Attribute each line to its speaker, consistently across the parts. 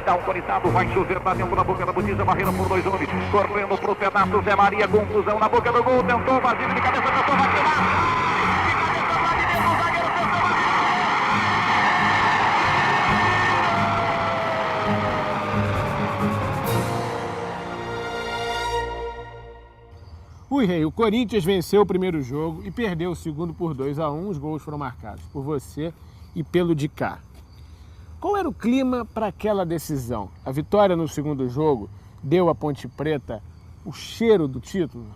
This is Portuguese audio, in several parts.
Speaker 1: está autorizado, vai chover para dentro da boca da botija, barreira por 2 homens, correndo pro pedaço, Zé Maria, confusão na boca do gol, tentou, Basílio de cabeça, tentou, vai tirar.
Speaker 2: Ui, Rei, o Corinthians venceu o primeiro jogo e perdeu o segundo por 2-1. Os gols foram marcados por você e pelo de cá. Qual era o clima para aquela decisão? A vitória no segundo jogo deu à Ponte Preta o cheiro do título?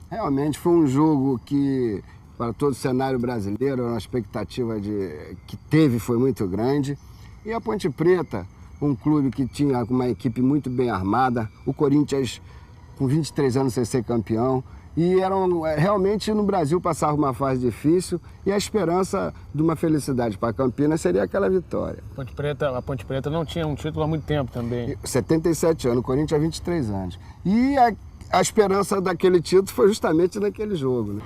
Speaker 3: Realmente foi um jogo que, para todo o cenário brasileiro, a expectativa que teve foi muito grande. E a Ponte Preta, um clube que tinha uma equipe muito bem armada, o Corinthians com 23 anos sem ser campeão, e realmente no Brasil passava uma fase difícil e a esperança de uma felicidade para Campinas seria aquela vitória.
Speaker 2: A Ponte Preta não tinha um título há muito tempo também.
Speaker 3: 77 anos, o Corinthians há 23 anos. E a esperança daquele título foi justamente naquele jogo, né?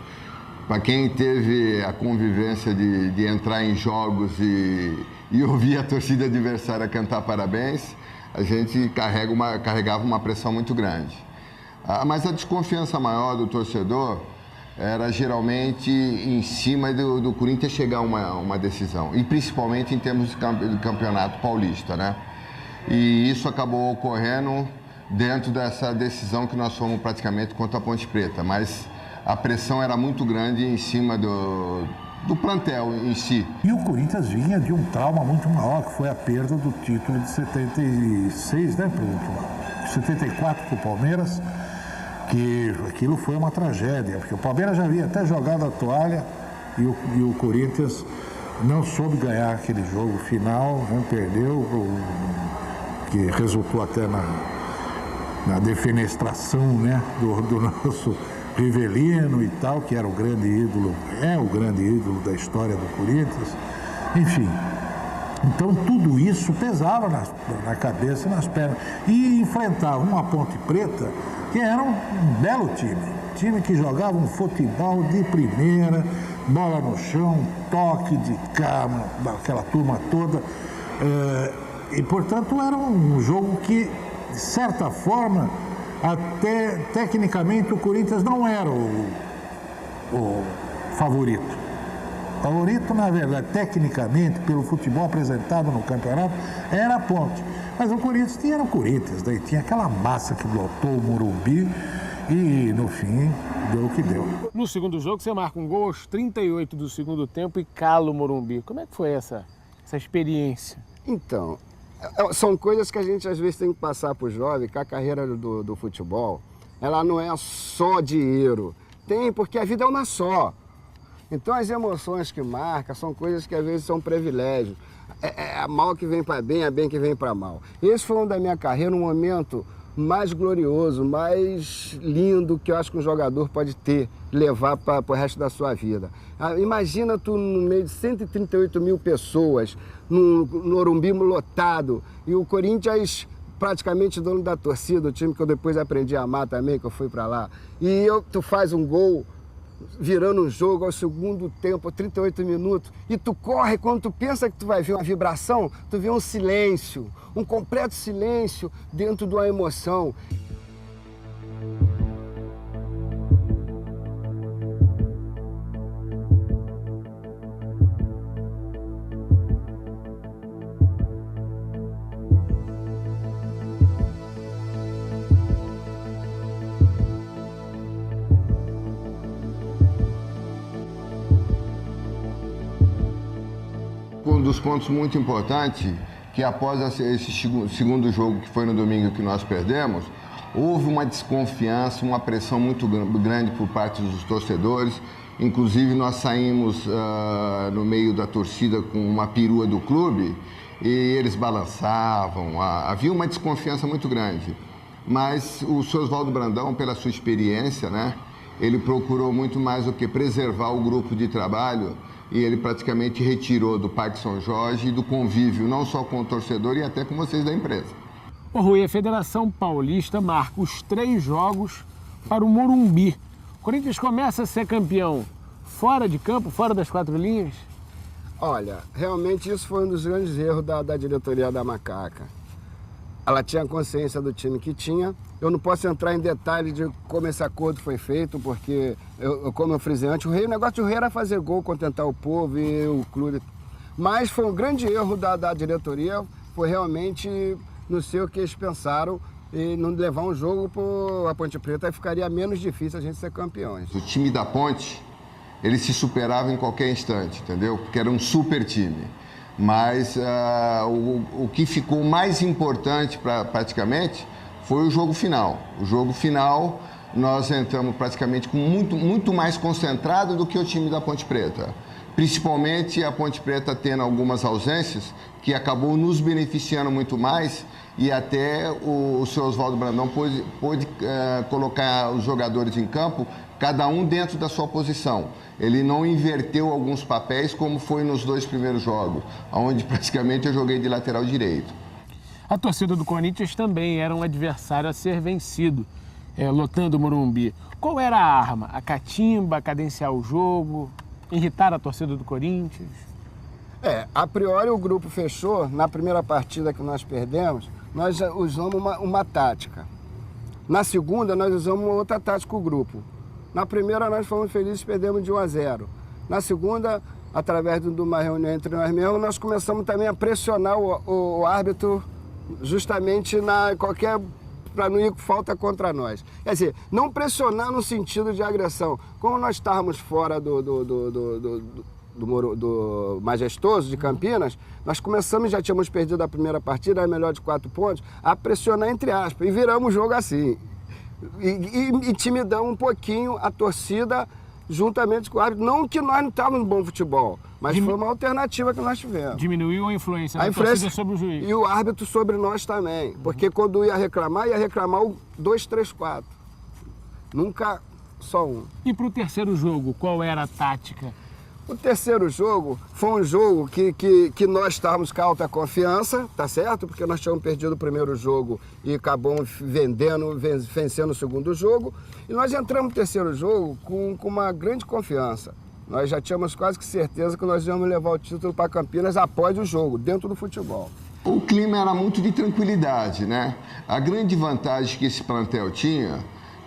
Speaker 4: Para quem teve a convivência de entrar em jogos e ouvir a torcida adversária cantar parabéns, a gente carregava uma pressão muito grande. Mas a desconfiança maior do torcedor era geralmente em cima do Corinthians chegar a uma decisão, e principalmente em termos de campeonato paulista, né? E isso acabou ocorrendo dentro dessa decisão que nós fomos praticamente contra a Ponte Preta, mas a pressão era muito grande em cima do plantel em si.
Speaker 5: E o Corinthians vinha de um trauma muito maior, que foi a perda do título de 76, né, para 74 para o Palmeiras, que aquilo foi uma tragédia, porque o Palmeiras já havia até jogado a toalha e o Corinthians não soube ganhar aquele jogo final, né, perdeu, que resultou até na defenestração, né, do nosso Rivelino e tal, que era o grande ídolo, o grande ídolo da história do Corinthians, enfim. Então tudo isso pesava na cabeça e nas pernas. E enfrentava uma Ponte Preta que era um belo time que jogava um futebol de primeira, bola no chão, toque de cama, aquela turma toda. E portanto era um jogo que, de certa forma, até tecnicamente o Corinthians não era o favorito. O favorito, na verdade, tecnicamente, pelo futebol apresentado no campeonato, era a Ponte. Mas o Corinthians era o Corinthians, daí tinha aquela massa que lotou o Morumbi e, no fim, deu o que deu.
Speaker 2: No segundo jogo, você marca um gol aos 38 do segundo tempo e cala o Morumbi. Como é que foi essa experiência?
Speaker 3: Então, são coisas que a gente às vezes tem que passar para o jovem, que a carreira do futebol, ela não é só dinheiro. Tem, porque a vida é uma só. Então as emoções que marcam são coisas que às vezes são privilégios. É mal que vem para bem, é bem que vem para mal. Esse foi um da minha carreira, um momento mais glorioso, mais lindo que eu acho que um jogador pode levar para o resto da sua vida. Imagina tu no meio de 138 mil pessoas, no Morumbi lotado, e o Corinthians praticamente dono da torcida, o time que eu depois aprendi a amar também, que eu fui para lá. E tu faz um gol virando um jogo ao segundo tempo, 38 minutos, e tu corre, quando tu pensa que tu vai ver uma vibração, tu vê um silêncio, um completo silêncio dentro de uma emoção.
Speaker 4: Um dos pontos muito importantes, que após esse segundo jogo, que foi no domingo que nós perdemos, houve uma desconfiança, uma pressão muito grande por parte dos torcedores. Inclusive nós saímos no meio da torcida com uma perua do clube e eles balançavam, havia uma desconfiança muito grande. Mas o Sr. Oswaldo Brandão, pela sua experiência, né, ele procurou muito mais do que preservar o grupo de trabalho, e ele praticamente retirou do Parque São Jorge e do convívio, não só com o torcedor e até com vocês da empresa.
Speaker 2: Ô Rui, a Federação Paulista marca os 3 jogos para o Morumbi. O Corinthians começa a ser campeão fora de campo, fora das 4 linhas?
Speaker 3: Olha, realmente isso foi um dos grandes erros da diretoria da Macaca. Ela tinha consciência do time que tinha. Eu não posso entrar em detalhe de como esse acordo foi feito, porque, como eu frisei antes, o negócio do Rei era fazer gol, contentar o povo e o clube. Mas foi um grande erro da diretoria, foi realmente não sei o que eles pensaram e não levar um jogo para a Ponte Preta, aí ficaria menos difícil a gente ser campeões.
Speaker 4: O time da Ponte, ele se superava em qualquer instante, entendeu? Porque era um super time. Mas o que ficou mais importante praticamente foi o jogo final. O jogo final, nós entramos praticamente com muito mais concentrado do que o time da Ponte Preta. Principalmente a Ponte Preta tendo algumas ausências, que acabou nos beneficiando muito mais, e até o seu Oswaldo Brandão pôde colocar os jogadores em campo, cada um dentro da sua posição. Ele não inverteu alguns papéis como foi nos 2 primeiros jogos, onde praticamente eu joguei de lateral direito.
Speaker 2: A torcida do Corinthians também era um adversário a ser vencido, lotando o Morumbi. Qual era a arma? A catimba, cadenciar o jogo, irritar a torcida do Corinthians?
Speaker 3: A priori o grupo fechou. Na primeira partida que nós perdemos, nós usamos uma tática. Na segunda, nós usamos uma outra tática, o grupo. Na primeira, nós fomos felizes e perdemos de 1-0. Na segunda, através de uma reunião entre nós mesmos, nós começamos também a pressionar o árbitro justamente para não ir falta contra nós. Quer dizer, não pressionar no sentido de agressão. Como nós estávamos fora do Majestoso de Campinas, nós começamos, já tínhamos perdido a primeira partida, a melhor de 4 pontos, a pressionar entre aspas, e viramos o jogo assim. E intimidamos um pouquinho a torcida juntamente com o árbitro. Não que nós não estávamos no bom futebol, mas foi uma alternativa que nós tivemos.
Speaker 2: Diminuiu a influência da torcida sobre o juiz.
Speaker 3: E o árbitro sobre nós também. Porque quando ia reclamar o 2, 3, 4. Nunca só um.
Speaker 2: E para o terceiro jogo, qual era a tática?
Speaker 3: O terceiro jogo foi um jogo que nós estávamos com alta confiança, tá certo? Porque nós tínhamos perdido o primeiro jogo e acabamos vencendo o segundo jogo. E nós entramos no terceiro jogo com uma grande confiança. Nós já tínhamos quase que certeza que nós íamos levar o título para Campinas após o jogo, dentro do futebol.
Speaker 4: O clima era muito de tranquilidade, né? A grande vantagem que esse plantel tinha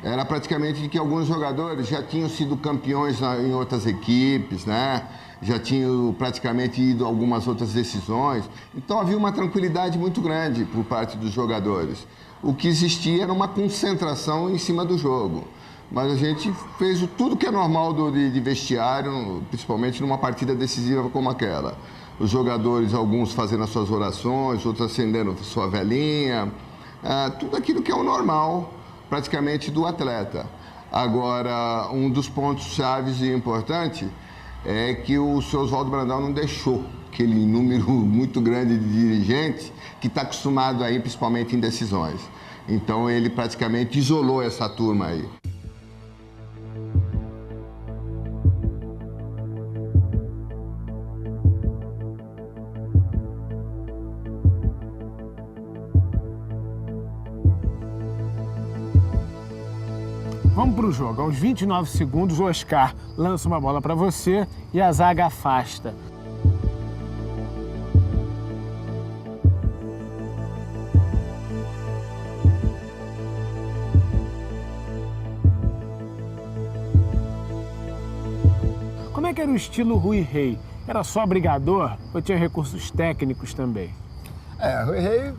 Speaker 4: era praticamente que alguns jogadores já tinham sido campeões em outras equipes, né? Já tinham praticamente ido a algumas outras decisões. Então havia uma tranquilidade muito grande por parte dos jogadores. O que existia era uma concentração em cima do jogo. Mas a gente fez tudo que é normal de vestiário, principalmente numa partida decisiva como aquela. Os jogadores, alguns fazendo as suas orações, outros acendendo sua velinha, tudo aquilo que é o normal praticamente do atleta. Agora, um dos pontos chaves e importante é que o seu Oswaldo Brandão não deixou aquele número muito grande de dirigentes que está acostumado aí, principalmente em decisões. Então, ele praticamente isolou essa turma aí.
Speaker 2: Vamos para o jogo. Aos 29 segundos, o Oscar lança uma bola para você e a zaga afasta. Como é que era o estilo Rui Rei? Era só brigador ou tinha recursos técnicos também?
Speaker 3: Rui Rei,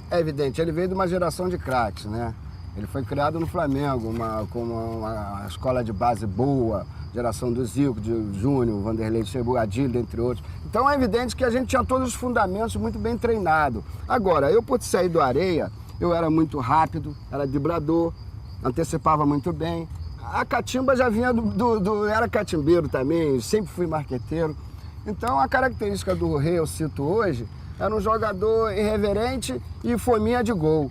Speaker 3: é evidente, ele veio de uma geração de craques, né? Ele foi criado no Flamengo, com uma escola de base boa, geração do Zico, de Júnior, Vanderlei Luxemburgo, Adílio, entre outros. Então é evidente que a gente tinha todos os fundamentos muito bem treinado. Agora, eu por sair do Areia, eu era muito rápido, era driblador, antecipava muito bem. A catimba já vinha era catimbeiro também, sempre fui marqueteiro. Então a característica do Rei, eu cito hoje, era um jogador irreverente e fominha de gol.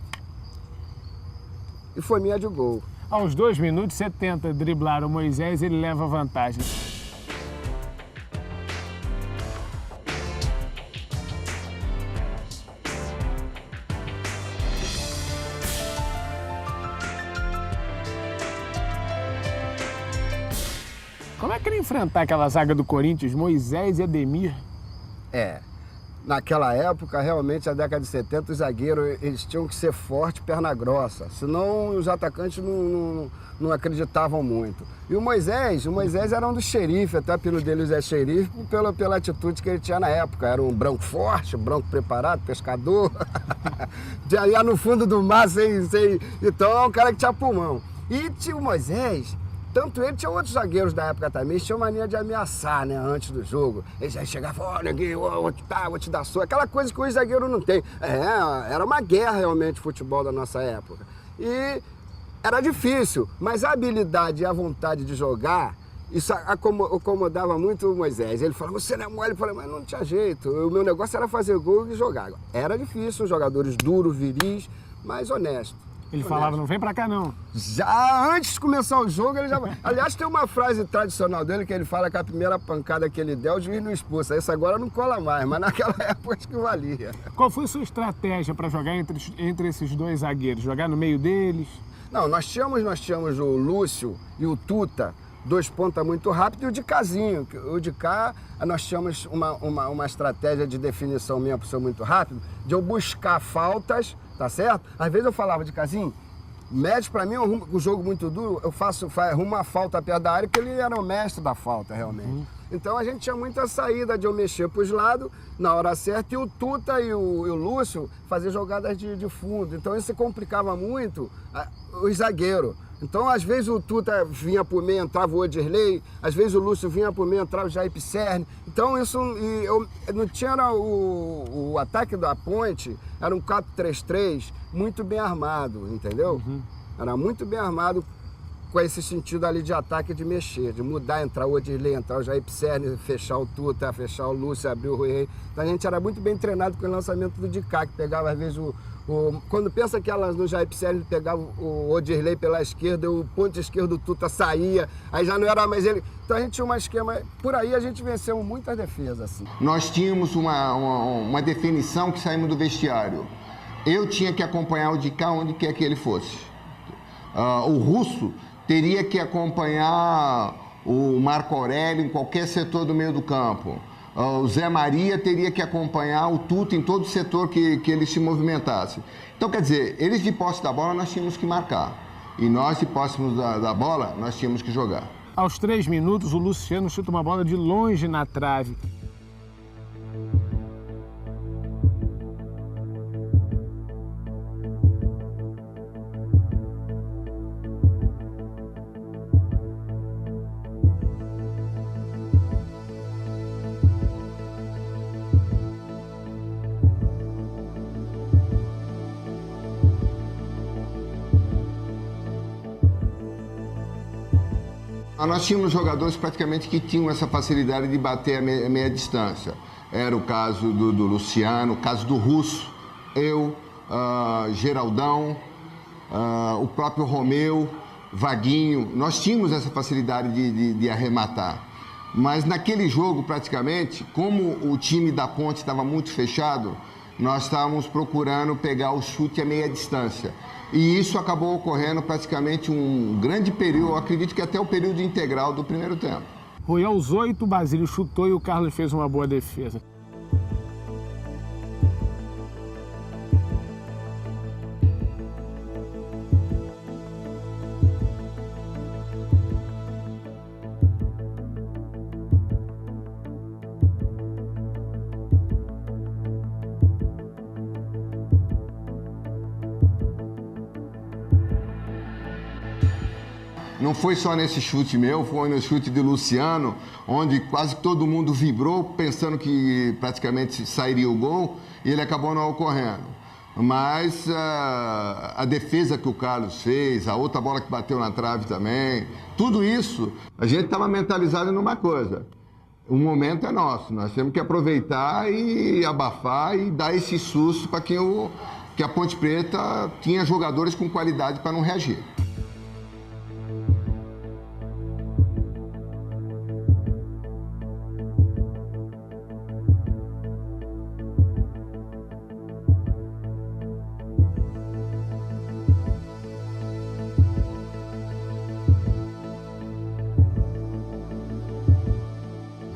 Speaker 3: E foi minha de gol.
Speaker 2: Aos 2 minutos, você tenta driblar o Moisés, ele leva vantagem. Como é que ele ia enfrentar aquela zaga do Corinthians, Moisés e Ademir?
Speaker 3: Naquela época, realmente, a década de 70, os zagueiros eles tinham que ser forte, perna grossa. Senão, os atacantes não acreditavam muito. E o Moisés era um dos xerifes, até pelo dele Zé Xerife, pela atitude que ele tinha na época. Era um branco forte, branco preparado, pescador. Ia no fundo do mar sem... Então, é um cara que tinha pulmão. E tinha o Moisés... Tanto ele, tinha outros zagueiros da época também, tinham mania de ameaçar, né, antes do jogo. Eles já chegavam, ó, neguinho, vou te dar sua. Aquela coisa que os zagueiros não têm. Era uma guerra realmente o futebol da nossa época. E era difícil, mas a habilidade e a vontade de jogar, isso acomodava muito o Moisés. Ele falava, você não é mole? Eu falei, mas não tinha jeito. O meu negócio era fazer gol e jogar. Era difícil, jogadores duros, viris, mas honestos.
Speaker 2: Ele falava, não vem pra cá não.
Speaker 3: Já antes de começar o jogo, ele já... Aliás, tem uma frase tradicional dele que ele fala que a primeira pancada que ele der, o juiz não expulsa. Isso agora não cola mais, mas naquela época acho que valia.
Speaker 2: Qual foi a sua estratégia para jogar entre esses dois zagueiros? Jogar no meio deles?
Speaker 3: Não, nós tínhamos o Lúcio e o Tuta, dois pontas muito rápidos, e o de Cazinho. O de cá, nós tínhamos uma estratégia de definição minha, por ser muito rápido, de eu buscar faltas, tá certo? Às vezes eu falava de Cazinho, médio pra mim, um jogo muito duro, eu arrumo uma falta perto da área, porque ele era o mestre da falta, realmente. Então a gente tinha muita saída de eu mexer pros lados na hora certa, e o Tuta e o Lúcio fazer jogadas de fundo. Então isso complicava muito os zagueiros. Então, às vezes o Tuta vinha por meio, entrava o Odirley, às vezes o Lúcio vinha por meio, entrava o Jair Pisserni. Então, eu não tinha o ataque da Ponte, era um 4-3-3 muito bem armado, entendeu? Era muito bem armado com esse sentido ali de ataque, de mexer, de mudar, entrar o Odirley, entrar o Jair Pisserni, fechar o Tuta, fechar o Lúcio, abrir o Rui. Então, a gente era muito bem treinado com o lançamento do Dicá, que pegava às vezes quando pensa que elas no Jair Pisserni pegava o Odirley pela esquerda, o ponto esquerdo do Tuta saía, aí já não era mais ele. Então a gente tinha um esquema, por aí a gente venceu muitas defesas assim.
Speaker 4: Nós tínhamos uma definição que saímos do vestiário. Eu tinha que acompanhar o Dicá onde quer que ele fosse. O Russo teria que acompanhar o Marco Aurélio em qualquer setor do meio do campo. O Zé Maria teria que acompanhar o Tuta em todo o setor que ele se movimentasse. Então, quer dizer, eles de posse da bola nós tínhamos que marcar. E nós de posse da bola nós tínhamos que jogar.
Speaker 2: Aos 3 minutos, o Luciano chuta uma bola de longe na trave.
Speaker 4: Nós tínhamos jogadores praticamente que tinham essa facilidade de bater a meia distância. Era o caso do Luciano, o caso do Russo, eu, Geraldão, o próprio Romeu, Vaguinho. Nós tínhamos essa facilidade de arrematar. Mas naquele jogo, praticamente, como o time da Ponte estava muito fechado, nós estávamos procurando pegar o chute a meia distância. E isso acabou ocorrendo praticamente um grande período, eu acredito que até o período integral do primeiro tempo.
Speaker 2: Rui, aos 8, o Basílio chutou e o Carlos fez uma boa defesa.
Speaker 4: Não foi só nesse chute meu, foi no chute de Luciano, onde quase todo mundo vibrou, pensando que praticamente sairia o gol, e ele acabou não ocorrendo. Mas a defesa que o Carlos fez, a outra bola que bateu na trave também, tudo isso, a gente estava mentalizado numa coisa. O momento é nosso, nós temos que aproveitar e abafar e dar esse susto para que a Ponte Preta tinha jogadores com qualidade para não reagir.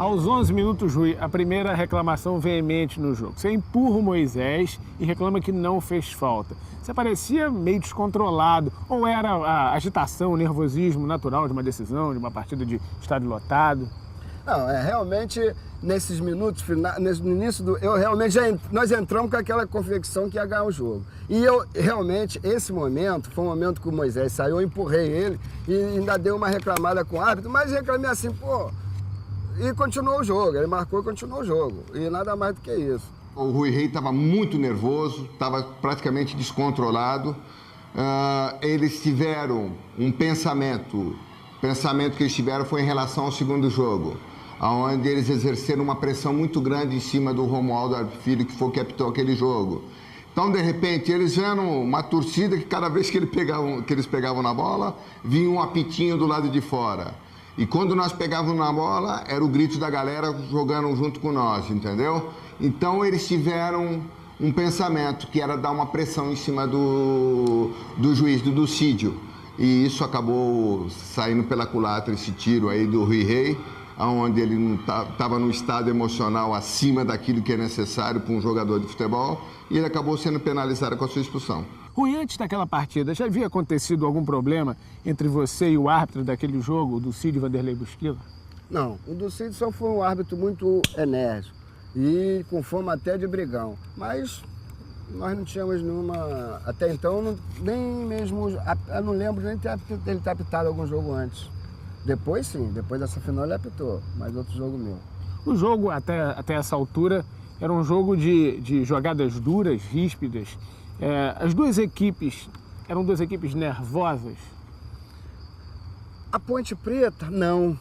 Speaker 2: Aos 11 minutos, Rui, a primeira reclamação veemente no jogo. Você empurra o Moisés e reclama que não fez falta. Você parecia meio descontrolado, ou era a agitação, o nervosismo natural de uma decisão, de uma partida de estádio lotado?
Speaker 3: Não, realmente, nesses minutos, no início nós entramos com aquela convicção que ia ganhar o jogo. E realmente, esse momento, foi um momento que o Moisés saiu, eu empurrei ele e ainda dei uma reclamada com o árbitro, mas reclamei assim, pô, e continuou o jogo, ele marcou e continuou o jogo, e nada mais do que isso.
Speaker 4: O Rui Rei estava muito nervoso, estava praticamente descontrolado. Eles tiveram um pensamento. O pensamento que eles tiveram foi em relação ao segundo jogo, onde eles exerceram uma pressão muito grande em cima do Romualdo Filho, que foi o que apitou aquele jogo. Então, de repente, eles viram uma torcida que cada vez que eles pegavam na bola, vinha um apitinho do lado de fora. E quando nós pegávamos na bola, era o grito da galera jogando junto com nós, entendeu? Então, eles tiveram um pensamento que era dar uma pressão em cima do juiz, do Ducídio. E isso acabou saindo pela culatra, esse tiro aí do Rui Rei, onde ele não estava num estado emocional acima daquilo que é necessário para um jogador de futebol, e ele acabou sendo penalizado com a sua expulsão.
Speaker 2: Rui, antes daquela partida, já havia acontecido algum problema entre você e o árbitro daquele jogo, o Ducídio Vanderlei Busquila?
Speaker 3: Não, o Ducídio só foi um árbitro muito enérgico e com fama até de brigão, mas nós não tínhamos nenhuma, até então, nem mesmo, eu não lembro nem dele ter apitado algum jogo antes. Depois sim, depois dessa final ele apitou, mas outro jogo meu.
Speaker 2: O jogo, até essa altura, era um jogo de jogadas duras, ríspidas. As duas equipes eram duas equipes nervosas?
Speaker 3: A Ponte Preta, não.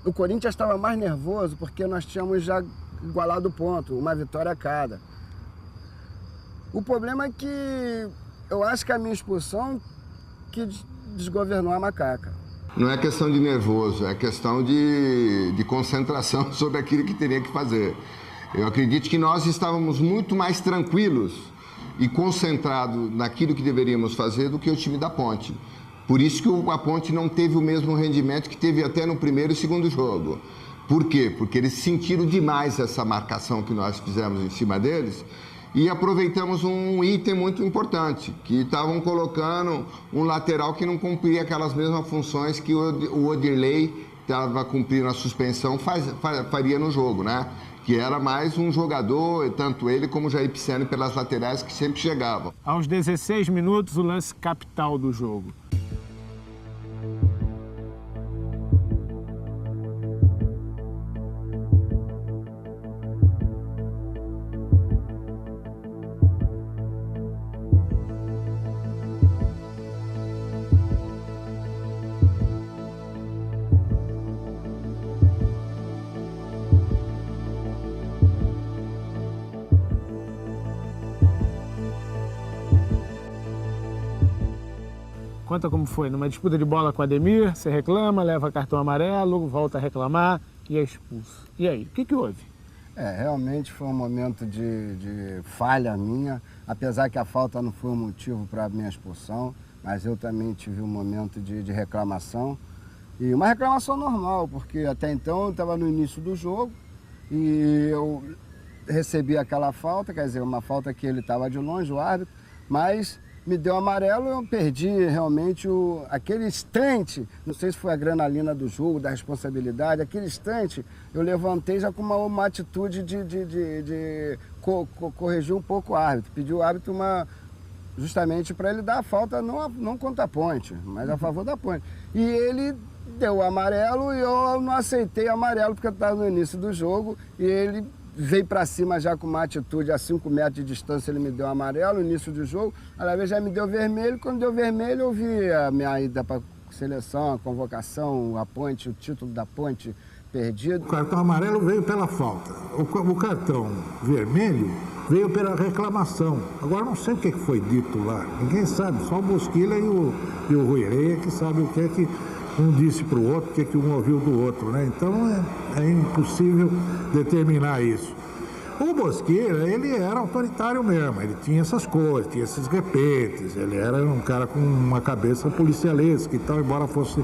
Speaker 3: O Corinthians estava mais nervoso porque nós tínhamos já igualado o ponto, uma vitória a cada. O problema é que eu acho que a minha expulsão que desgovernou a macaca.
Speaker 4: Não é questão de nervoso, é questão de concentração sobre aquilo que teria que fazer. Eu acredito que nós estávamos muito mais tranquilos e concentrados naquilo que deveríamos fazer do que o time da Ponte. Por isso que a Ponte não teve o mesmo rendimento que teve até no primeiro e segundo jogo. Por quê? Porque eles sentiram demais essa marcação que nós fizemos em cima deles e aproveitamos um item muito importante, que estavam colocando um lateral que não cumpria aquelas mesmas funções que o Odirley estava cumprindo a suspensão faria no jogo, né? Que era mais um jogador, tanto ele como o Jair Pisani pelas laterais, que sempre chegavam.
Speaker 2: Aos 16 minutos, o lance capital do jogo. Conta como foi. Numa disputa de bola com o Ademir, você reclama, leva cartão amarelo, volta a reclamar e é expulso. E aí, o que houve?
Speaker 3: Realmente foi um momento de falha minha, apesar que a falta não foi um motivo para a minha expulsão, mas eu também tive um momento de reclamação. E uma reclamação normal, porque até então eu estava no início do jogo e eu recebi aquela falta, quer dizer, uma falta que ele estava de longe, o árbitro, mas me deu amarelo, eu perdi realmente aquele instante, não sei se foi a adrenalina do jogo, da responsabilidade, aquele instante eu levantei já com uma atitude de corrigir um pouco o árbitro, pedi o árbitro justamente para ele dar a falta não contra a Ponte, mas a favor da Ponte. E ele deu o amarelo e eu não aceitei amarelo porque eu estava no início do jogo e ele veio para cima já com uma atitude a 5 metros de distância, ele me deu amarelo no início do jogo, a vez já me deu vermelho, quando deu vermelho eu vi a minha ida para a seleção, a convocação, a Ponte, o título da Ponte perdido.
Speaker 5: O cartão amarelo veio pela falta, o cartão vermelho veio pela reclamação. Agora não sei o que foi dito lá, ninguém sabe, só o Busquila e o Rui Rei que sabe o que é que um disse para o outro, o que um ouviu do outro, né? Então é impossível determinar isso. O Bosqueira, ele era autoritário mesmo, ele tinha essas coisas, tinha esses repetes, ele era um cara com uma cabeça policialesca e tal, embora fosse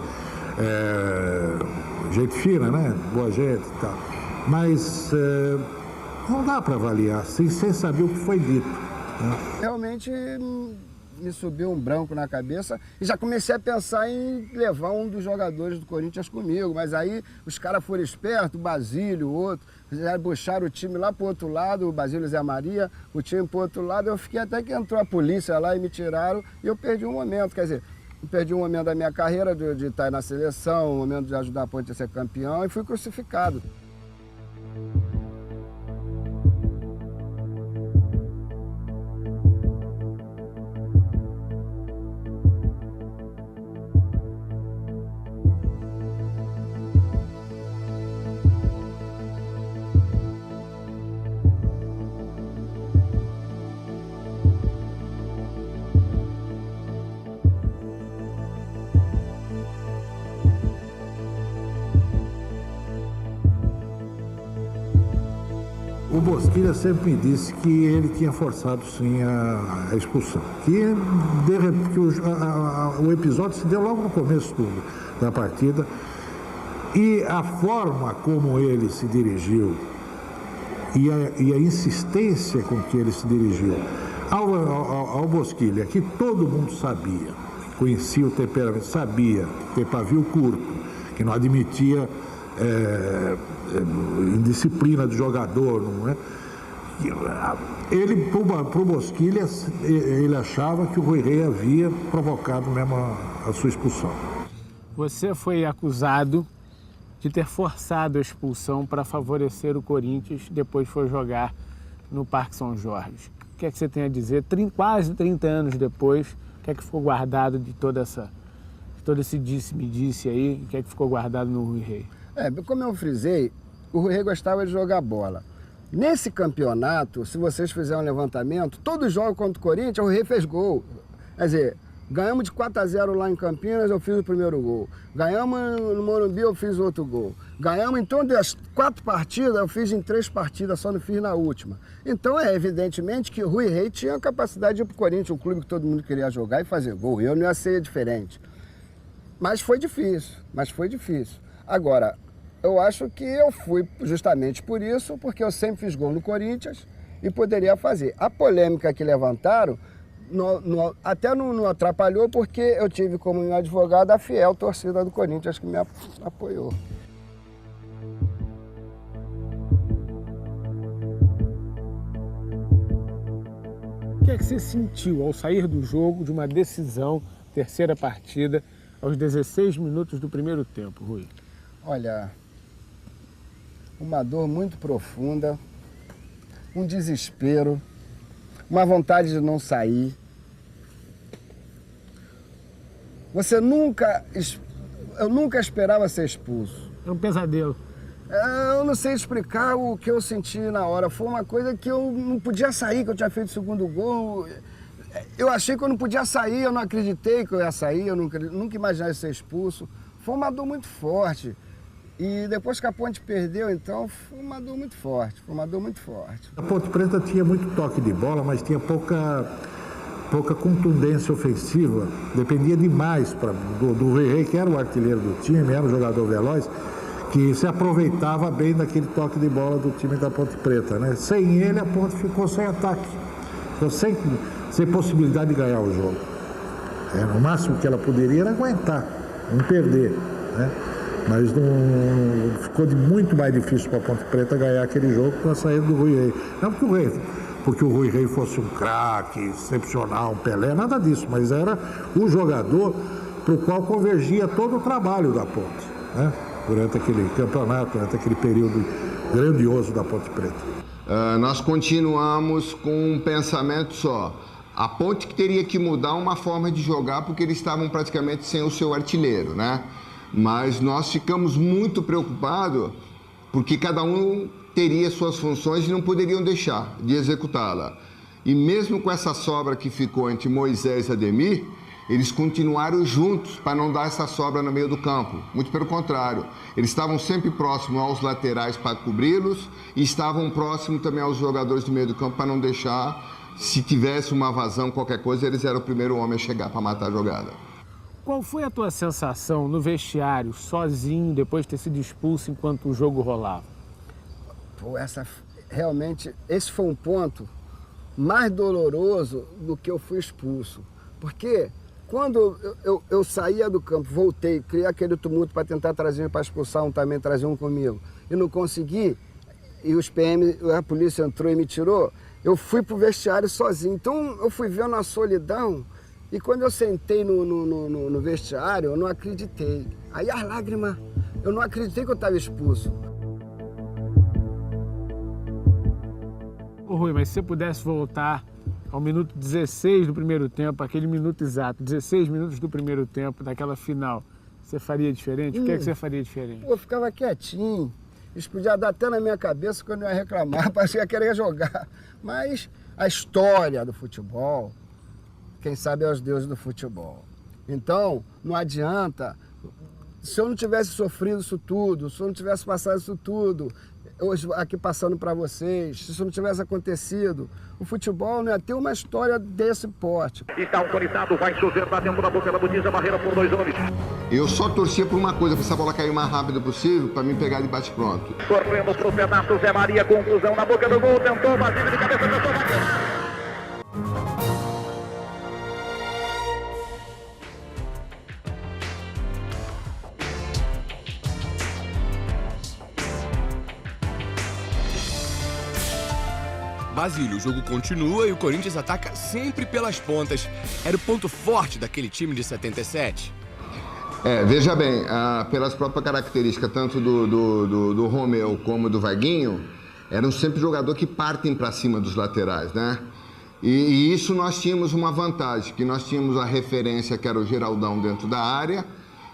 Speaker 5: gente fina, né? Boa gente e tal. Mas não dá para avaliar sem saber o que foi dito, né?
Speaker 3: Realmente me subiu um branco na cabeça e já comecei a pensar em levar um dos jogadores do Corinthians comigo, mas aí os caras foram espertos, o Basílio, o outro, já puxaram o time lá pro outro lado, o Basílio e Zé Maria, o time pro outro lado, eu fiquei até que entrou a polícia lá e me tiraram e eu perdi um momento, quer dizer, eu perdi um momento da minha carreira de estar na seleção, um momento de ajudar a Ponte a ser campeão e fui crucificado.
Speaker 5: O Bosquilha sempre me disse que ele tinha forçado sim a expulsão. O episódio se deu logo no começo da partida e a forma como ele se dirigiu e a insistência com que ele se dirigiu ao Bosquilha, que todo mundo sabia, conhecia o temperamento, sabia ter pavio curto, que não admitia indisciplina do jogador, não é? Ele, pro Bosquilha, ele achava que o Rui Rei havia provocado mesmo a sua expulsão.
Speaker 2: Você foi acusado de ter forçado a expulsão para favorecer o Corinthians, depois foi jogar no Parque São Jorge. O que é que você tem a dizer? Quase 30 anos depois, o que é que ficou guardado de todo esse disse-me-disse aí, o que é que ficou guardado no Rui Rei?
Speaker 3: Como eu frisei, o Rui Rei gostava de jogar bola. Nesse campeonato, se vocês fizerem um levantamento, todos os jogos contra o Corinthians, o Rui Rei fez gol. Quer dizer, ganhamos de 4-0 lá em Campinas, eu fiz o primeiro gol. Ganhamos no Morumbi, eu fiz outro gol. Ganhamos, então, das 4 partidas, eu fiz em 3 partidas, só não fiz na última. Então, evidentemente que o Rui Rei tinha a capacidade de ir para o Corinthians, um clube que todo mundo queria jogar e fazer gol. Eu não ia ser diferente. Mas foi difícil. Agora, eu acho que eu fui justamente por isso, porque eu sempre fiz gol no Corinthians e poderia fazer. A polêmica que levantaram até não atrapalhou, porque eu tive como meu advogado a fiel torcida do Corinthians que me apoiou.
Speaker 2: O que é que você sentiu ao sair do jogo de uma decisão, terceira partida, aos 16 minutos do primeiro tempo, Rui?
Speaker 3: Olha, uma dor muito profunda, um desespero, uma vontade de não sair. Eu nunca esperava ser expulso.
Speaker 2: É um pesadelo.
Speaker 3: Eu não sei explicar o que eu senti na hora. Foi uma coisa que eu não podia sair, que eu tinha feito o segundo gol. Eu achei que eu não podia sair, eu não acreditei que eu ia sair, eu nunca imaginei ser expulso. Foi uma dor muito forte. E depois que a Ponte perdeu, então, foi uma dor muito forte. A
Speaker 5: Ponte Preta tinha muito toque de bola, mas tinha pouca contundência ofensiva. Dependia demais do Rui Rei, que era o artilheiro do time, era um jogador veloz, que se aproveitava bem daquele toque de bola do time da Ponte Preta, né? Sem ele, a Ponte ficou sem ataque. Ficou sem possibilidade de ganhar o jogo. No máximo que ela poderia era aguentar, não perder, né? Mas ficou muito mais difícil para a Ponte Preta ganhar aquele jogo com a saída do Rui Rei. Não porque o Rui Rei fosse um craque, excepcional, um Pelé, nada disso, mas era o jogador para o qual convergia todo o trabalho da Ponte, né? Durante aquele campeonato, durante aquele período grandioso da Ponte Preta.
Speaker 4: Nós continuamos com um pensamento só. A Ponte que teria que mudar uma forma de jogar porque eles estavam praticamente sem o seu artilheiro, né? Mas nós ficamos muito preocupados porque cada um teria suas funções e não poderiam deixar de executá-la. E mesmo com essa sobra que ficou entre Moisés e Ademir, eles continuaram juntos para não dar essa sobra no meio do campo. Muito pelo contrário, eles estavam sempre próximos aos laterais para cobri-los e estavam próximos também aos jogadores do meio do campo para não deixar, se tivesse uma vazão, qualquer coisa, eles eram o primeiro homem a chegar para matar a jogada.
Speaker 2: Qual foi a tua sensação no vestiário, sozinho, depois de ter sido expulso enquanto o jogo rolava?
Speaker 3: Pô, realmente, esse foi um ponto mais doloroso do que eu fui expulso. Porque quando eu saía do campo, voltei, criei aquele tumulto para tentar trazer para expulsar um também, trazer um comigo, e não consegui, e os PM, a polícia entrou e me tirou, eu fui pro vestiário sozinho. Então eu fui vendo a solidão, e quando eu sentei no vestiário, eu não acreditei. Aí as lágrimas, eu não acreditei que eu estava expulso.
Speaker 2: Ô Rui, mas se você pudesse voltar ao minuto 16 do primeiro tempo, aquele minuto exato, 16 minutos do primeiro tempo, daquela final, você faria diferente? O que é que você faria diferente?
Speaker 3: Eu ficava quietinho. Isso podia dar até na minha cabeça quando eu ia reclamar, parecia que queria jogar. Mas a história do futebol, quem sabe é os deuses do futebol. Então, não adianta, se eu não tivesse sofrido isso tudo, se eu não tivesse passado isso tudo, hoje aqui passando para vocês, se isso não tivesse acontecido, o futebol não ia ter uma história desse porte.
Speaker 1: Está autorizado, vai chover, batendo na boca da botija, barreira por 2 homens.
Speaker 4: Eu só torcia por uma coisa, para essa bola cair o mais rápido possível, para me pegar de bate-pronto.
Speaker 1: Correndo pro pedaço, Zé Maria, conclusão na boca do gol, tentou, Basílio de cabeça, tentou, bateu.
Speaker 6: Basílio, o jogo continua e o Corinthians ataca sempre pelas pontas. Era o ponto forte daquele time de 77.
Speaker 4: Veja bem, pelas próprias características, tanto do Romeu como do Vaguinho, eram sempre jogadores que partem para cima dos laterais, né? E isso nós tínhamos uma vantagem, que nós tínhamos a referência que era o Geraldão dentro da área,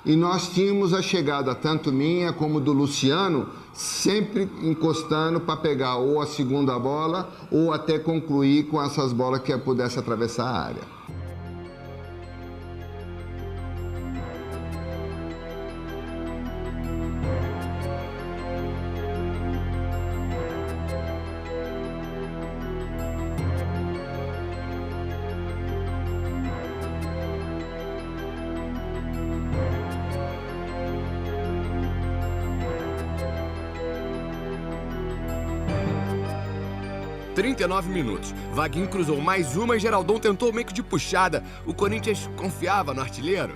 Speaker 4: e nós tínhamos a chegada tanto minha como do Luciano, sempre encostando para pegar ou a segunda bola ou até concluir com essas bolas que pudesse atravessar a área.
Speaker 6: (39 minutos). Vaguinho cruzou mais uma e Geraldão tentou meio que de puxada. O Corinthians confiava no artilheiro?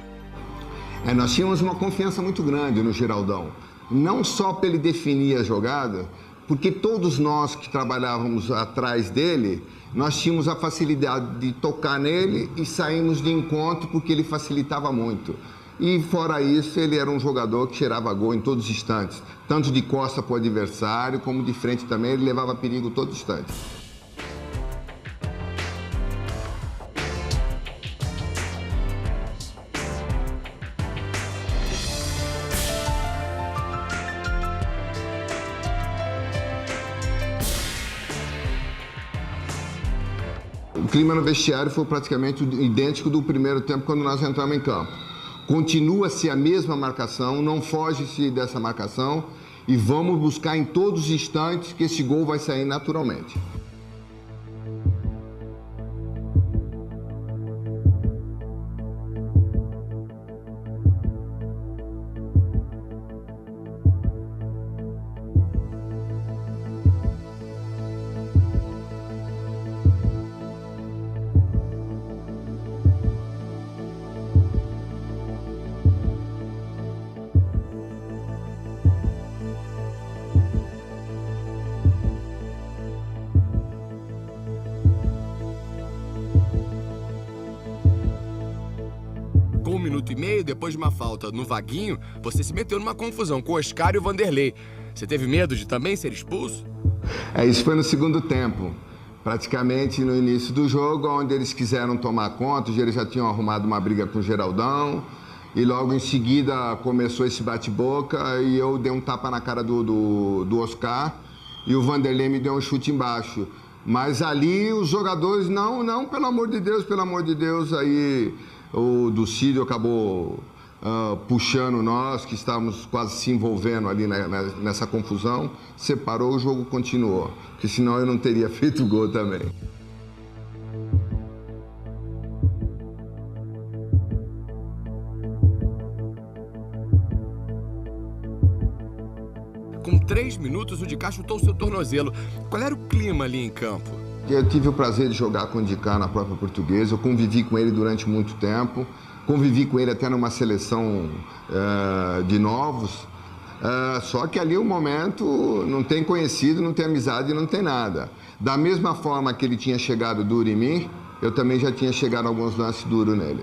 Speaker 4: Nós tínhamos uma confiança muito grande no Geraldão. Não só para ele definir a jogada, porque todos nós que trabalhávamos atrás dele, nós tínhamos a facilidade de tocar nele e saímos de encontro porque ele facilitava muito. E fora isso, ele era um jogador que cheirava gol em todos os instantes. Tanto de costa para o adversário, como de frente também, ele levava perigo todo instante. O clima no vestiário foi praticamente idêntico do primeiro tempo quando nós entramos em campo. Continua-se a mesma marcação, não foge-se dessa marcação e vamos buscar em todos os instantes que esse gol vai sair naturalmente.
Speaker 6: Com 1 minuto e meio, depois de uma falta no Vaguinho, você se meteu numa confusão com o Oscar e o Vanderlei. Você teve medo de também ser expulso?
Speaker 4: Isso foi no segundo tempo. Praticamente no início do jogo, onde eles quiseram tomar conta, eles já tinham arrumado uma briga com o Geraldão. E logo em seguida começou esse bate-boca e eu dei um tapa na cara do Oscar e o Vanderlei me deu um chute embaixo. Mas ali os jogadores, não, pelo amor de Deus, aí o Ducílio acabou puxando nós, que estávamos quase se envolvendo ali nessa confusão, separou, o jogo continuou, porque senão eu não teria feito gol também.
Speaker 6: Com 3 minutos, o Dicá chutou seu tornozelo. Qual era o clima ali em campo?
Speaker 4: Eu tive o prazer de jogar com o Dicá na própria Portuguesa, eu convivi com ele durante muito tempo, convivi com ele até numa seleção de novos, só que ali o momento não tem conhecido, não tem amizade, não tem nada. Da mesma forma que ele tinha chegado duro em mim, eu também já tinha chegado alguns lances duros nele.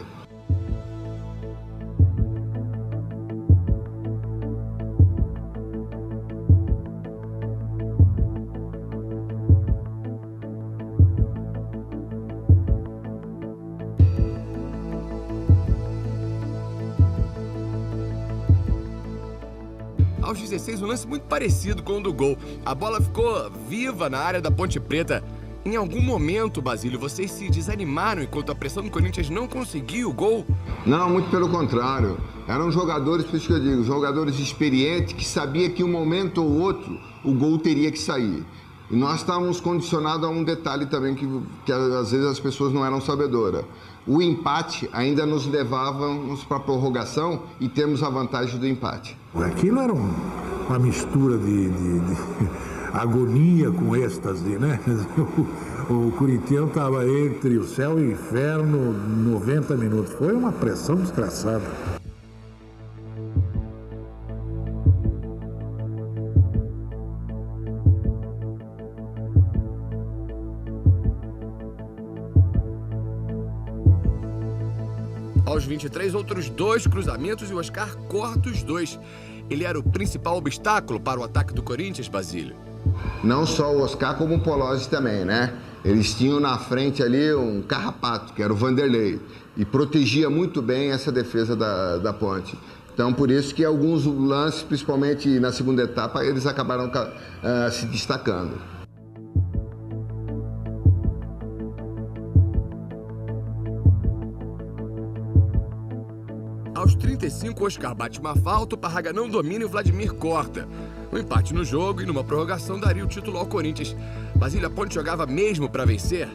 Speaker 6: Aos 16, um lance muito parecido com o do gol. A bola ficou viva na área da Ponte Preta. Em algum momento, Basílio, vocês se desanimaram enquanto a pressão do Corinthians não conseguiu o gol?
Speaker 4: Não, muito pelo contrário. Eram jogadores, por isso que eu digo, jogadores experientes que sabiam que um momento ou outro o gol teria que sair. E nós estávamos condicionados a um detalhe também que às vezes as pessoas não eram sabedoras. O empate ainda nos levava para a prorrogação e temos a vantagem do empate.
Speaker 5: Aquilo era uma mistura de agonia com êxtase, né? O corintiano estava entre o céu e o inferno 90 minutos. Foi uma pressão desgraçada.
Speaker 6: Aos 23, outros 2 cruzamentos e o Oscar corta os 2. Ele era o principal obstáculo para o ataque do Corinthians, Basílio?
Speaker 4: Não só o Oscar, como o Polozzi também, né? Eles tinham na frente ali um carrapato, que era o Vanderlei, e protegia muito bem essa defesa da Ponte. Então, por isso que alguns lances, principalmente na segunda etapa, eles acabaram se destacando.
Speaker 6: Aos 35, o Oscar bate uma falta, o Parraga não domina e o Vladimir corta. Um empate no jogo e numa prorrogação daria o título ao Corinthians. Basílio, a Ponte jogava mesmo para vencer?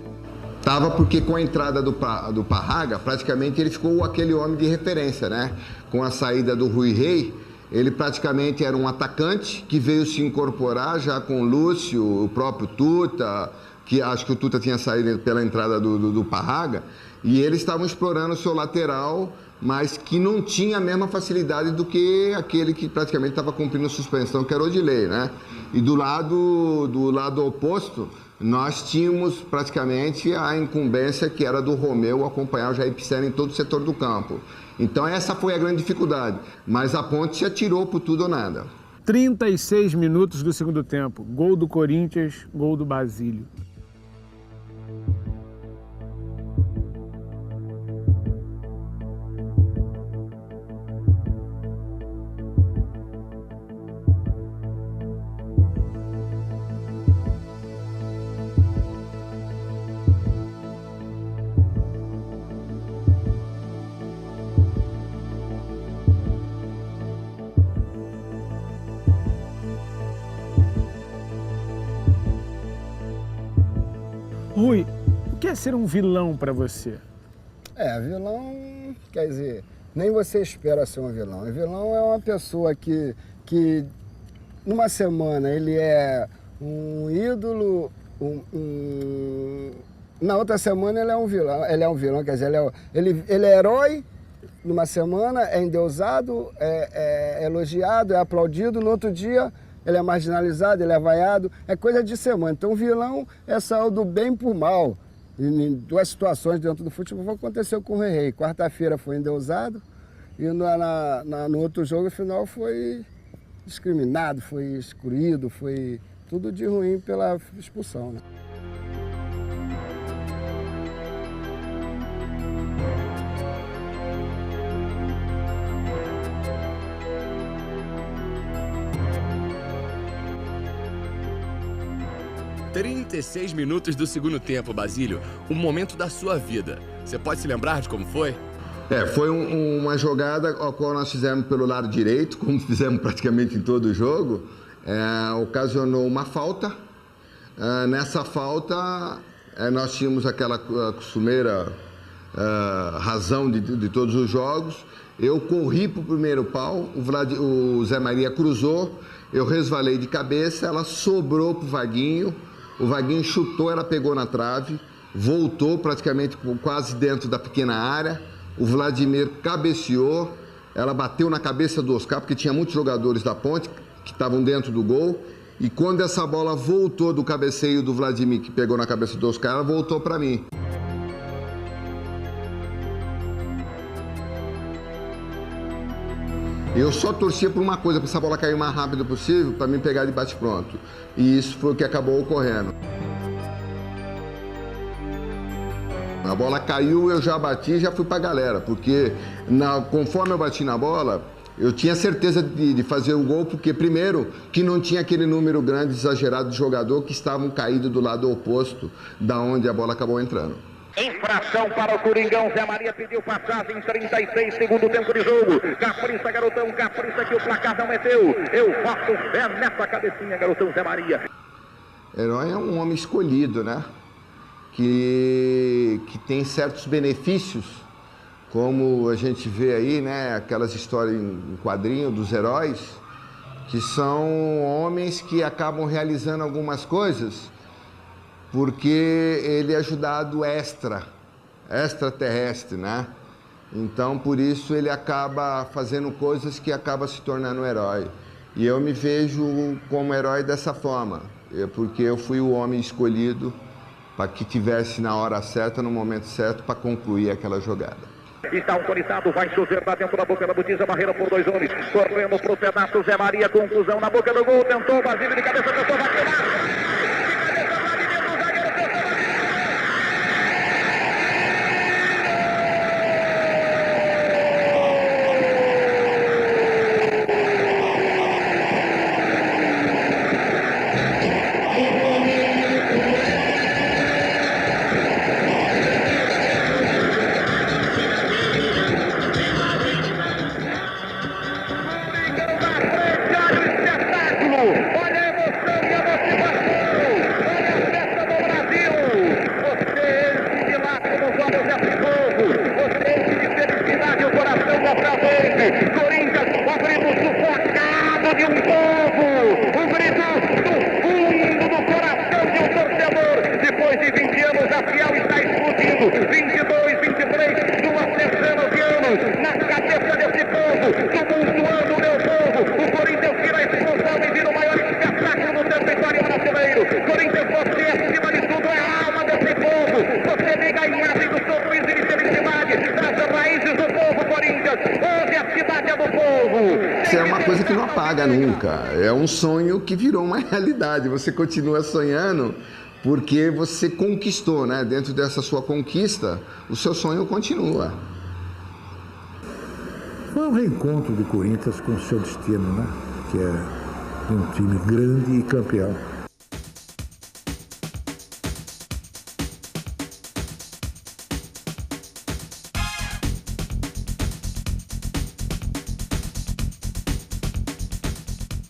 Speaker 4: Tava, porque com a entrada do Parraga, praticamente ele ficou aquele homem de referência, né? Com a saída do Rui Rei, ele praticamente era um atacante que veio se incorporar já com o Lúcio, o próprio Tuta, que acho que o Tuta tinha saído pela entrada do Parraga, e eles estavam explorando o seu lateral, mas que não tinha a mesma facilidade do que aquele que praticamente estava cumprindo suspensão, que era o Odilei, né? E do lado oposto, nós tínhamos praticamente a incumbência que era do Romeu acompanhar o Jair Pisserni em todo o setor do campo. Então essa foi a grande dificuldade, mas a Ponte se atirou por tudo ou nada.
Speaker 2: 36 minutos do segundo tempo, gol do Corinthians, gol do Basílio. Rui, o que é ser um vilão para você?
Speaker 3: Vilão, quer dizer, nem você espera ser um vilão. O vilão é uma pessoa que numa semana ele é um ídolo, na outra semana ele é um vilão, quer dizer, ele é herói, numa semana é endeusado, é elogiado, é aplaudido, no outro dia ele é marginalizado, ele é vaiado, é coisa de semana. Então o vilão é só do bem por mal. Em 2 situações dentro do futebol aconteceu com o Rui Rei. Quarta-feira foi endeusado e no outro jogo, no final, foi discriminado, foi excluído, foi tudo de ruim pela expulsão, né?
Speaker 6: ...36 minutos do segundo tempo, Basílio. Um momento da sua vida. Você pode se lembrar de como foi?
Speaker 4: Foi uma jogada a qual nós fizemos pelo lado direito, como fizemos praticamente em todo o jogo. Ocasionou uma falta. Nessa falta, nós tínhamos aquela costumeira razão de todos os jogos. Eu corri para o primeiro pau, o Zé Maria cruzou eu resvalei de cabeça, ela sobrou pro Vaguinho, o Vaguinho chutou, ela pegou na trave, voltou praticamente quase dentro da pequena área, o Vladimir cabeceou, ela bateu na cabeça do Oscar, porque tinha muitos jogadores da Ponte que estavam dentro do gol, e quando essa bola voltou do cabeceio do Vladimir, que pegou na cabeça do Oscar, ela voltou para mim. Eu só torcia por uma coisa, para essa bola cair o mais rápido possível, para mim pegar de bate-pronto. E isso foi o que acabou ocorrendo. A bola caiu, eu já bati e já fui para a galera, porque conforme eu bati na bola, eu tinha certeza de fazer o gol, porque primeiro, que não tinha aquele número grande, exagerado de jogador que estavam caídos do lado oposto da onde a bola acabou entrando.
Speaker 1: Infração para o Coringão. Zé Maria pediu passagem, 36, segundo tempo de jogo. Capricha, garotão, capricha que o placar não é teu. Eu boto fé nessa cabecinha, garotão Zé Maria.
Speaker 4: Herói é um homem escolhido, né? Que tem certos benefícios, como a gente vê aí, né? Aquelas histórias em quadrinho dos heróis, que são homens que acabam realizando algumas coisas porque ele é ajudado extraterrestre, né? Então, por isso, ele acaba fazendo coisas que acaba se tornando herói. E eu me vejo como herói dessa forma, porque eu fui o homem escolhido para que tivesse na hora certa, no momento certo, para concluir aquela jogada.
Speaker 1: Está autorizado, vai chover lá dentro da boca da botija, barreira por 2 homens, correndo pro pedaço, Zé Maria, conclusão na boca do gol, tentou, Basílio de cabeça, tentou, vai queimar.
Speaker 4: Isso é uma coisa que não apaga nunca, é um sonho que virou uma realidade, você continua sonhando porque você conquistou, né? Dentro dessa sua conquista, o seu sonho continua.
Speaker 5: Foi um reencontro do Corinthians com o seu destino, né? Que é um time grande e campeão.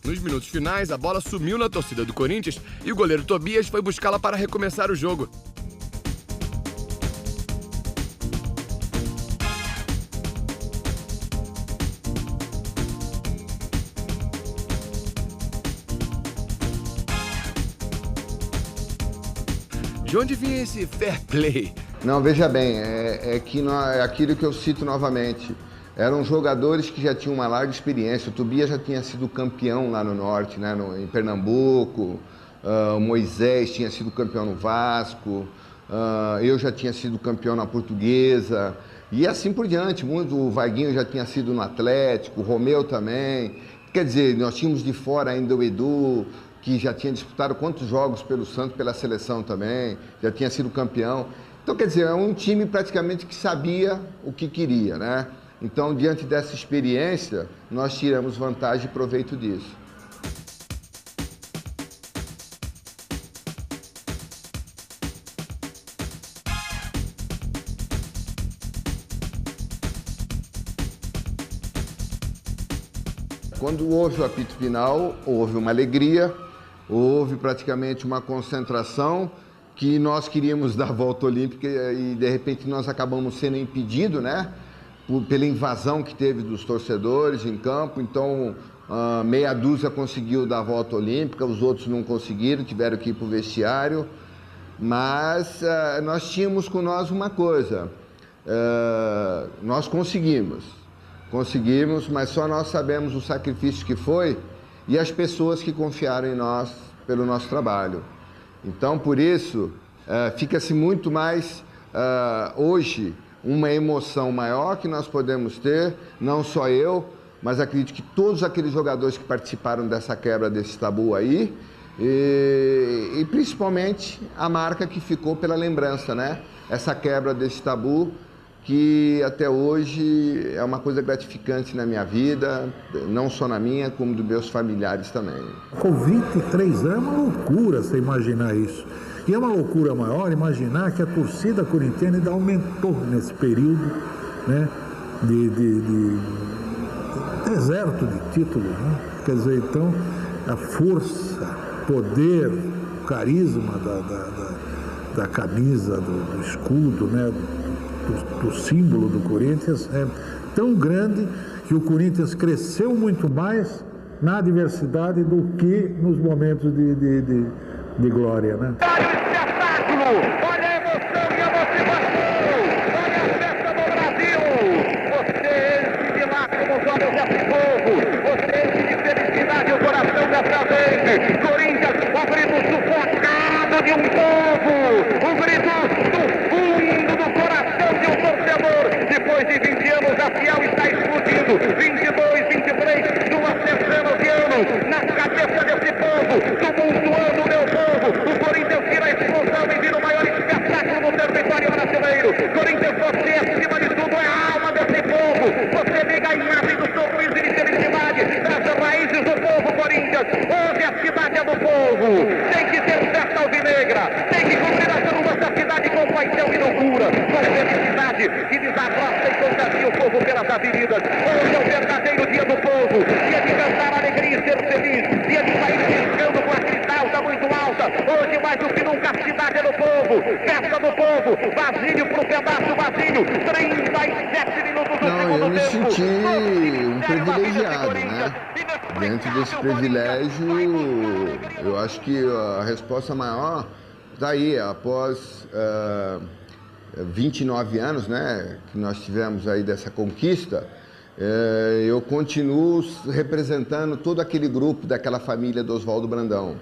Speaker 6: Nos minutos finais, a bola sumiu na torcida do Corinthians e o goleiro Tobias foi buscá-la para recomeçar o jogo. De onde vinha esse fair play?
Speaker 4: Não, veja bem, é aquilo que eu cito novamente. Eram jogadores que já tinham uma larga experiência. O Tobias já tinha sido campeão lá no Norte, né? Em Pernambuco. O Moisés tinha sido campeão no Vasco. Eu já tinha sido campeão na Portuguesa. E assim por diante. O Vaguinho já tinha sido no Atlético, o Romeu também. Quer dizer, nós tínhamos de fora ainda o Edu, que já tinha disputado quantos jogos pelo Santos, pela seleção também. Já tinha sido campeão. Então, quer dizer, é um time praticamente que sabia o que queria, né? Então, diante dessa experiência, nós tiramos vantagem e proveito disso. Quando houve o apito final, houve uma alegria, houve praticamente uma concentração que nós queríamos dar a volta olímpica e, de repente, nós acabamos sendo impedidos, né? Pela invasão que teve dos torcedores em campo. Então, meia dúzia conseguiu dar a volta olímpica, os outros não conseguiram, tiveram que ir para o vestiário. Mas nós tínhamos com nós uma coisa, nós conseguimos, mas só nós sabemos o sacrifício que foi e as pessoas que confiaram em nós pelo nosso trabalho. Então, por isso, fica-se muito mais, hoje, uma emoção maior que nós podemos ter, não só eu, mas acredito que todos aqueles jogadores que participaram dessa quebra desse tabu aí, e principalmente a marca que ficou pela lembrança, né? Essa quebra desse tabu que até hoje é uma coisa gratificante na minha vida, não só na minha, como dos meus familiares também.
Speaker 5: Com 23 anos é uma loucura você imaginar isso. E é uma loucura maior imaginar que a torcida corintiana ainda aumentou nesse período, né, de deserto de títulos, né? Quer dizer, então, a força, poder, o carisma da camisa, do escudo, né, do símbolo do Corinthians é tão grande que o Corinthians cresceu muito mais na adversidade do que nos momentos de glória, né?
Speaker 1: Olha o espetáculo, olha a emoção e a motivação, olha a festa do Brasil. Você enche de lágrimas os olhos desse povo, você enche de felicidade o coração dessa gente. Corinthians, o grito sufocado de um povo, o grito do fundo do coração de um torcedor. Depois de 20 anos, a Fiel está explodindo. 22, 23, duas tercenas de ano na cabeça desse povo, tumultuando o meu povo. O Corinthians vira a explosão e vira o maior espetáculo do território brasileiro. Corinthians, você, acima de tudo, é a alma desse povo. Você liga a imagem do sorriso e de felicidade das raízes do povo, Corinthians. Hoje a cidade é do povo. Tem que ter festa alvinegra. Tem que cobrir a turma da cidade com paixão e loucura, com felicidade que desabrocha e contagia o povo pelas avenidas. Hoje é o verdadeiro dia do povo. Dia de cantar alegria e ser feliz. Dia de sair piscando com a cristalta muito alta. Hoje, mais do que nunca, a cidade é do povo. Festa do povo. Basílio pro pedaço, Basílio. 37 minutos do segundo tempo.
Speaker 4: Eu me senti um privilegiado, né? Dentro desse privilégio, eu acho que a resposta maior está aí, após 29 anos, né, que nós tivemos aí dessa conquista, eu continuo representando todo aquele grupo daquela família do Oswaldo Brandão.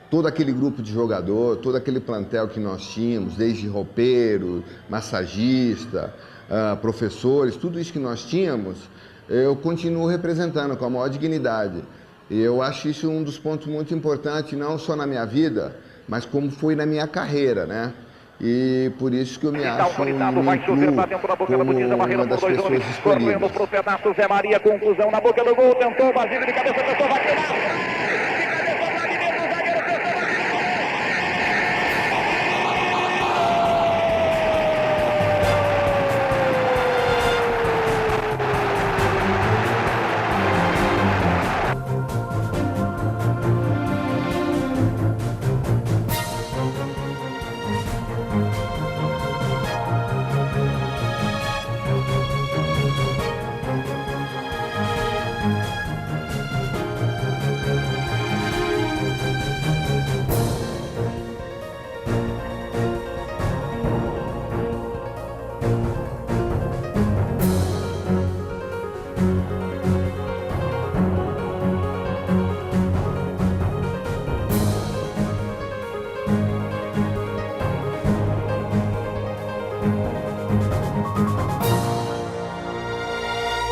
Speaker 4: Todo aquele grupo de jogador, todo aquele plantel que nós tínhamos, desde roupeiro, massagista, professores, tudo isso que nós tínhamos, eu continuo representando com a maior dignidade. E eu acho isso um dos pontos muito importantes, não só na minha vida, mas como foi na minha carreira, né? E por isso que eu me acho como uma das pessoas escolhidas.
Speaker 1: Correndo pro pedaço, Zé Maria, conclusão na boca do gol, tentou, Basílio de cabeça, tentou, vai tirar.